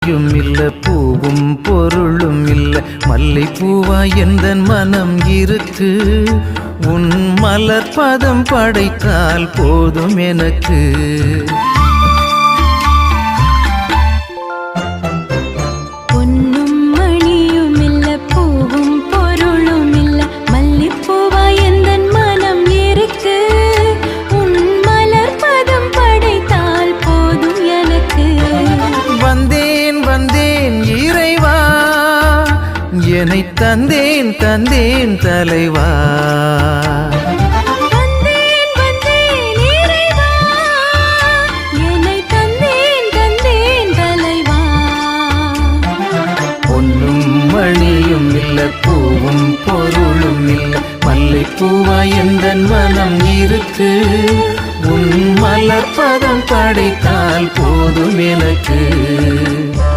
மணியும் இல்ல பூவும் பொருளும் இல்ல மல்லிப்பூவா எந்தன் மனம் இருக்கு உன் மலர் பதம் படைத்தால் போதும் எனக்கு என்னை தந்தேன் தந்தேன் தலைவா வந்தேன் வந்தேன் இறைவா என்னை தந்தேன் தந்தேன் தலைவா பொன்னும் மணியும் இல்ல பூவும் பொருளும் இல்ல மல்லிப்பூவா எந்தன்